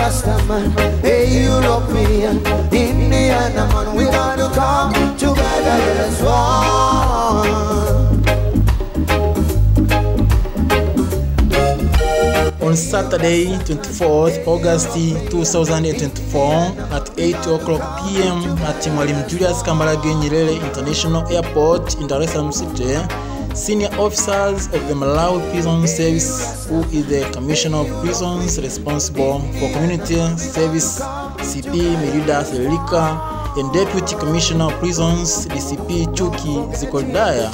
Rastaman, a European, Indian man, we gotta come together as one. On Saturday, 24th August 2024 at 8 o'clock p.m. at Mwalimu Julius Kambarage Nyerere International Airport in Dar es Salaam City, senior officers of the Malawi Prison Service, who is the Commissioner of Prisons responsible for community service, CP Mirida Selika, and Deputy Commissioner of Prisons, DCP Chuki Zikoldaya,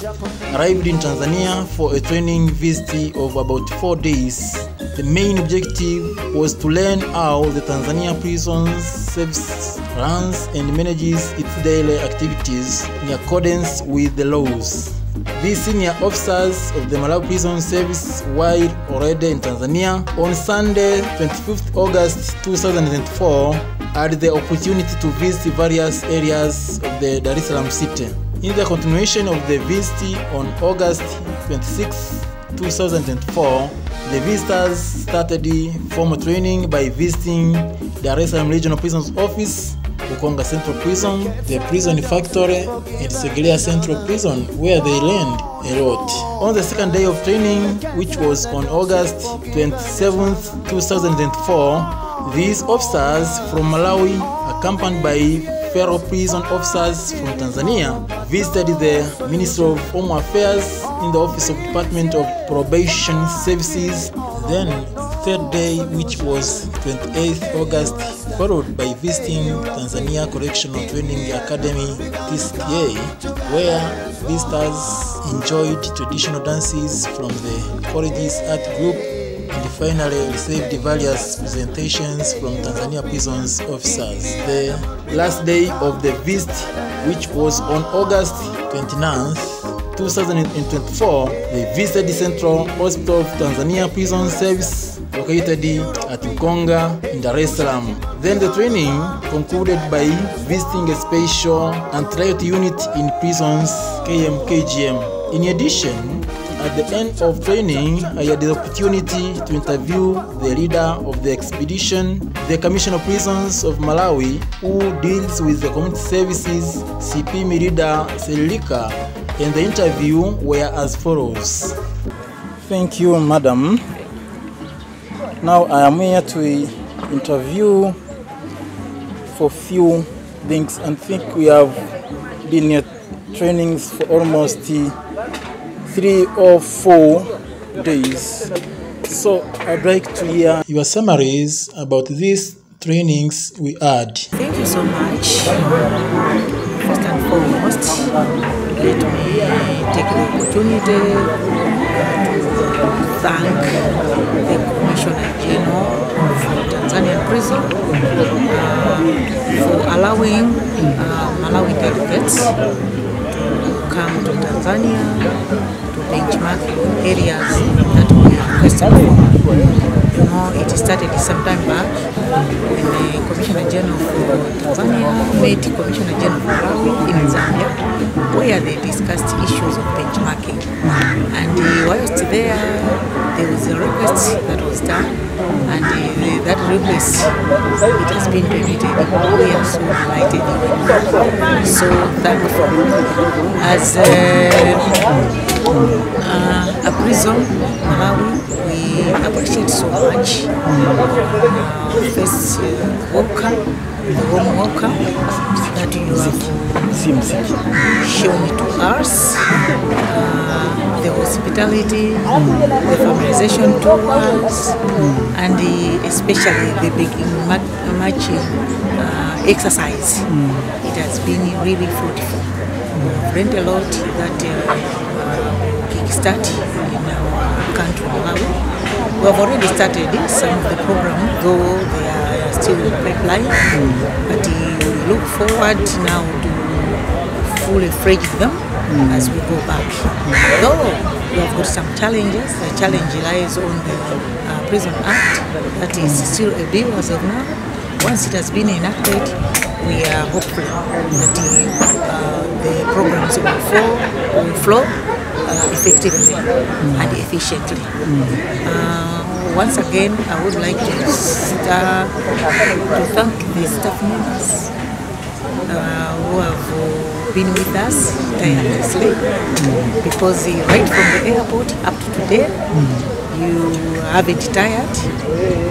arrived in Tanzania for a training visit of about 4 days. The main objective was to learn how the Tanzania Prison Service runs and manages its daily activities in accordance with the laws. These senior officers of the Malawi Prison Service were already in Tanzania on Sunday, 25th August 2024, had the opportunity to visit various areas of the Dar es Salaam city. In the continuation of the visit on August 26, 2024, the visitors started formal training by visiting Dar es Salaam Regional Prisons Office, Ukonga Central Prison, the Prison Factory, and Segerea Central Prison, where they learned a lot. On the second day of training, which was on August 27th, 2004, these officers from Malawi, accompanied by fellow prison officers from Tanzania, visited the Ministry of Home Affairs in the Office of Department of Probation Services. Then, third day, which was 28th August, followed by visiting Tanzania Correctional Training Academy, TCTA, where visitors enjoyed traditional dances from the college's art group, and finally received various presentations from Tanzania Prisons officers. The last day of the visit, which was on August 29th, 2024, they visited the Central Hospital of Tanzania Prison Service, located at Ukonga in Dar es Salaam. Then the training concluded by visiting a special anti-riot unit in prisons, KGM. In addition, at the end of training, I had the opportunity to interview the leader of the expedition, the Commissioner of Prisons of Malawi, who deals with the community services, CP Mirida Selika, and the interview were as follows. Thank you, madam. Now I am here to interview for few things, and think we have been in trainings for almost 3 or 4 days. So I'd like to hear your summaries about these trainings we had. Thank you so much. First and foremost, let me take the opportunity to thank the Commissioner General of Tanzanian Prison for allowing Malawi delegates to come to Tanzania to benchmark areas that we requested for. You know, it started some time back when the Commissioner General for Tanzania met Commissioner General for Malawi in Zambia, where they discussed issues of benchmarking. And whilst there was a request that was done, and that request, it has been permitted. We are so delighted. So thankful. As a prison, Malawi, we appreciate so much first worker, the home worker that you have shown to us, the hospitality, the familiarization tours, and especially the big matching exercise. It has been really fruitful. We've learned a lot that kickstart in our country, Malawi. We have already started some of the program, though they are still in pipeline, but we look forward now to fully fledge them as we go back. Though we have got some challenges, the challenge lies on the Prison Act, that is still a bill as of now. Once it has been enacted, we are hopeful that the programs will flow effectively and efficiently. once again, I would like to thank the staff members who have been with us tirelessly, because right from the airport up to today, you haven't tired.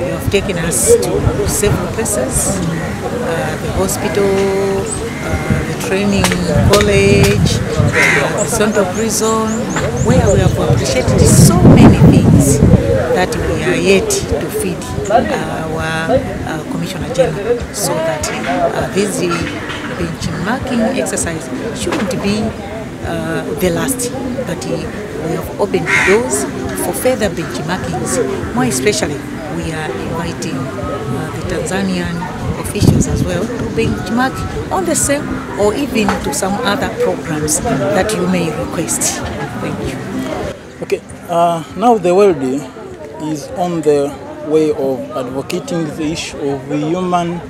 You have taken us to several places, the hospital, the training college, the central prison, where we have appreciated so many things that we are yet to feed our Commissioner General, so that this benchmarking exercise shouldn't be the last, but we have opened doors for further benchmarkings. More especially, we are inviting the Tanzanian officials as well to benchmark on the same or even to some other programs that you may request. Thank you. Okay, now the world is on the way of advocating the issue of human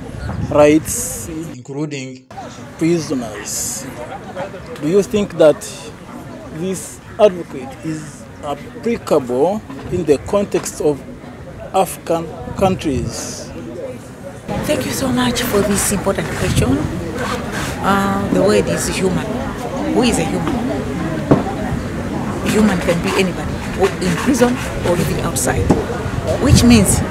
rights, including prisoners. Do you think that this advocate is applicable in the context of African countries? Thank you so much for this important question. The word is human. Who is a human? A human can be anybody, or in prison or even outside. Which means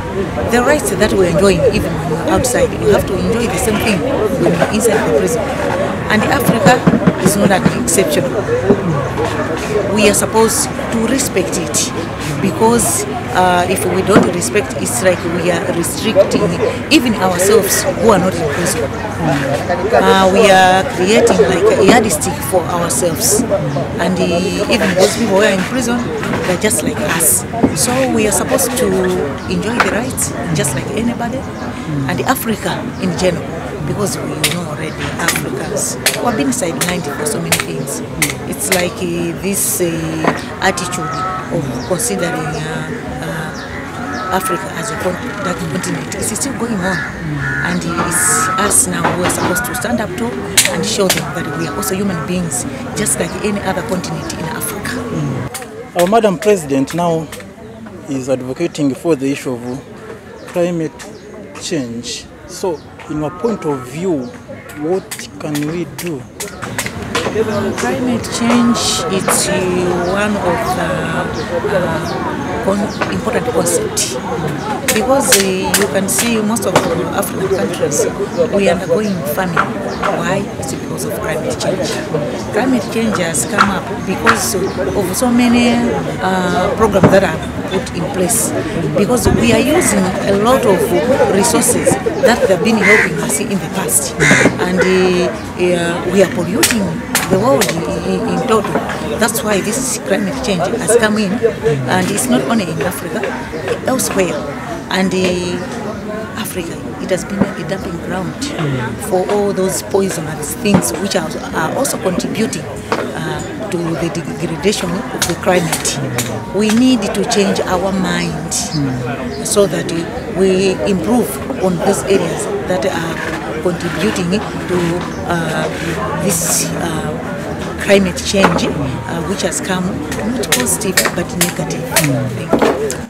the rights that we're enjoying even when you're outside, you have to enjoy the same thing when you're inside the prison. And Africa is not an exception. We are supposed to respect it, because if we don't respect, it's like we are restricting even ourselves who are not in prison. We are creating like a yardstick for ourselves, and even those people who are in prison, they're just like us. So we are supposed to enjoy the rights just like anybody, and Africa in general, because we know already Africans who have been sidelined for so many things. It's like this attitude of considering Africa as a continent is still going on, and it's us now who are supposed to stand up to and show them that we are also human beings, just like any other continent in Africa. Our Madam President now is advocating for the issue of climate change. So, in your point of view, what can we do? Climate change is one of the important concepts, because you can see most of the African countries, we are undergoing famine. Why? It's because of climate change. Climate change has come up because of so many programs that are put in place, because we are using a lot of resources that have been helping us in the past, and we are polluting the world in total. That's why this climate change has come in, and it's not only in Africa, elsewhere. And Africa, it has been a dumping ground for all those poisonous things which are also contributing to the degradation of the climate. We need to change our mind so that we improve on those areas that are contributing to this climate change, which has come not positive but negative. Thank you.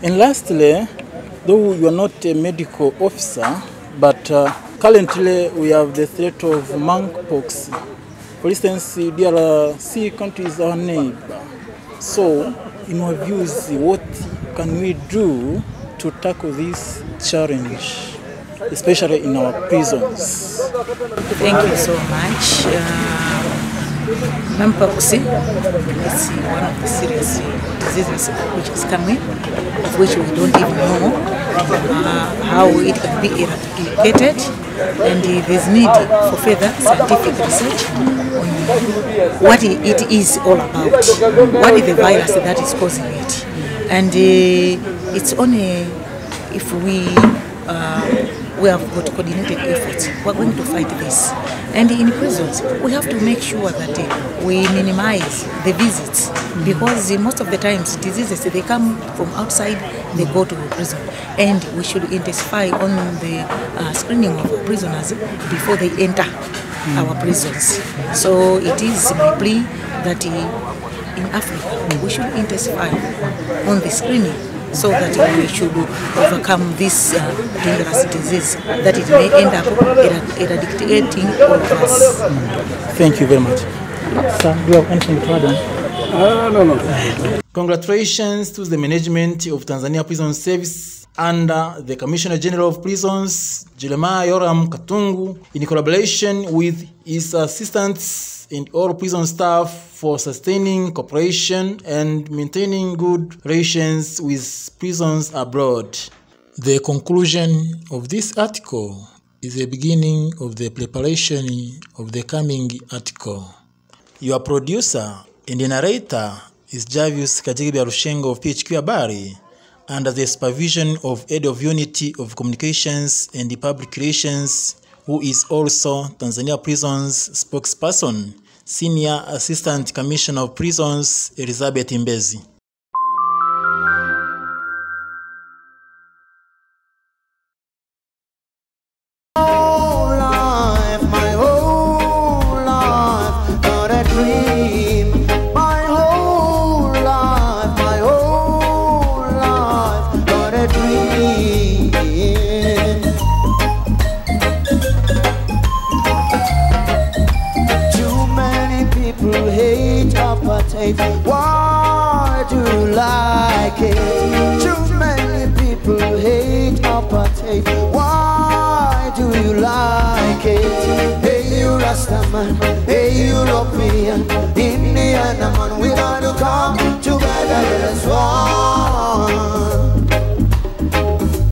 And lastly, though you are not a medical officer, but currently we have the threat of monkeypox. For instance, DRC country is our neighbor. So, in your views, what can we do to tackle this challenge, especially in our prisons? Thank you so much. Monkeypox is one of the serious diseases which is coming, of which we don't even know how it can be eradicated, and there's need for further scientific research on what it is all about, what is the virus that is causing it, and it's only if we have got coordinated efforts, we're going to fight this. And in prisons, we have to make sure that we minimize the visits, because most of the times diseases, they come from outside, they go to prison. And we should intensify on the screening of prisoners before they enter our prisons. So it is my plea that in Africa, we should intensify on the screening so that we should overcome this dangerous disease that it may end up eradicating all of us. Thank you very much. Sir, do you have anything to add on? No. Congratulations to the management of Tanzania Prison Service under the Commissioner General of Prisons, Jeremiah Yoram Katungu, in collaboration with his assistants and all prison staff for sustaining cooperation and maintaining good relations with prisons abroad. The conclusion of this article is the beginning of the preparation of the coming article. Your producer and the narrator is Javius Kajigibia Rushengo of PHQ Habari, under the supervision of Head of Unity of Communications and the Public Relations, who is also Tanzania Prisons spokesperson, Senior Assistant Commissioner of Prisons, Elizabeth Mbezi. Why do you like it? Too many people hate apartheid. Why do you like it? Hey, you Rastaman, hey, European,